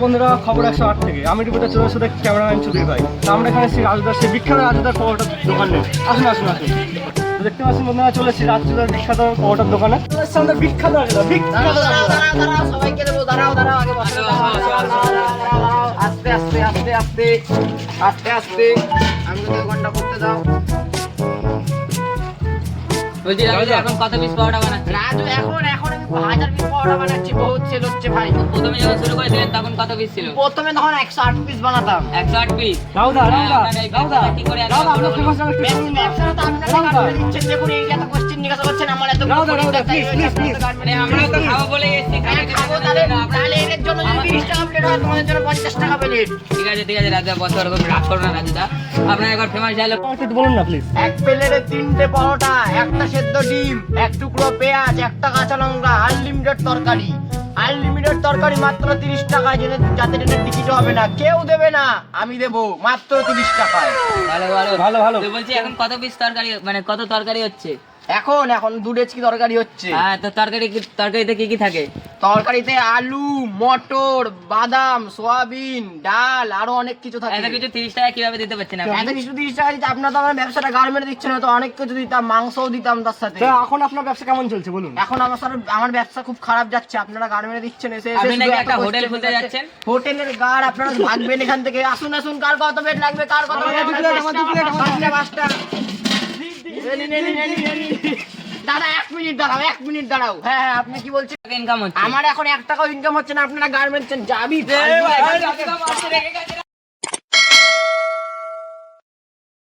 বন্ধুরা, খবর 108 থেকে আমি রিপোর্টার চলে সাথে ক্যামেরাম্যান সুধীর ভাই। তো আমরা এখানে শ্রী রাজুদার সেই বিখ্যাত রাজুদার পরোটার দোকান নেই। আসুন আসুন আসুন। তো দেখতে পাচ্ছেন বন্ধুরা, চলে এসেছি রাজুদার বিখ্যাত পরোটার দোকানে। আমাদের বিখ্যাত রাজুদা, বিখ্যাত দাঁড়াও সবাইকে দেবো, দাঁড়াও আগে বসো, আস্তে আস্তে আস্তে আস্তে আস্তে আস্তে আমি তো ঘন্টা করতে দাও। বলছি রাজু এখন কত পিস পরোটা বানাচ্ছেন? রাজু এখন আমি 1000 পিস পরোটা বানাচ্ছি, বহুত সেল হচ্ছে ভাই। প্রথমে যখন শুরু করেছিলেন তখন কত পিস ছিল? প্রথমে তখন 108 পিস বানাতাম। 108 পিস। রাউদা কি করে এত রাউদা, বড় আমরা হলো? ফেমাস রাউদা। ব্যবসাটা তো আপনারা গার্মেন্টে দিচ্ছেন, দেখুন এই এত কোশ্চেন জিজ্ঞাসা করছেন আমার এত রাউদা, please, please। মানে আমরাও তো খাবো বলে এসেছি, খাবো তাহলে এর জন্য যদি 20 টাকা প্লেট হয় তোমাদের জন্য 50 টাকা প্লেট। ঠিক আছে রাজু বস, ওরকম রাগ করো না রাজুদা। আপনার একবার ফেমাস ডায়লগ একটু বলুন না প্লিজ। এক প্লেটে 3টে পরোটা, একটা সেদ্ধ ডিম, এক টুকরো পেঁয়াজ, একটা কাঁচা লঙ্কা, আনলিমিটেড তরকারি। আনলিমিটেড তরকারি মাত্র 30 টাকায়, যাতে ট্রেনের টিকিট হবে না, কেউ দেবে না, আমি দেবো মাত্র 30 টাকায়। ভালো। তো বলছি এখন কত পিস তরকারি, মানে কত তরকারি হচ্ছে? এখন 2 ডেচকি তরকারি হচ্ছে। হ্যাঁ, তো তরকারিতে কি থাকে? তরকারিতে আলু, মটর, বাদাম, সোয়াবিন, ডাল, আরো অনেক কিছু থাকে। এত কিছু 30 টাকা কিভাবে দিতে পারছেন আপনি? এত কিছু 30 টাকা দিতে আপনার তো আমার ব্যবসাটা গার্মেন্টে দিচ্ছে না, তো অনেক কিছু দিতাম, মাংসও দিতাম তার সাথে। তো এখন আপনার ব্যবসা কেমন চলছে বলুন? এখন আমার ব্যবসা খুব খারাপ যাচ্ছে, আপনারা গার্মেন্টে দিচ্ছেন এসে আপনি শুধু নাকি এত একটা question হোটেল খুলতে করছে। যাচ্ছেন? হোটেলের গার্ড আপনারা ভাগবেন এখান থেকে। আসুন কার কত বেড লাগবে, কার কত বেড লাগবে? পাঁচটা। দাদা 1 মিনিট দাঁড়াও। হ্যাঁ আপনি কি বলছেন? ইনকাম হচ্ছে? আমার এখন 1 টাকাও ইনকাম হচ্ছে না, আপনারা গার্মেন্টস যাবি।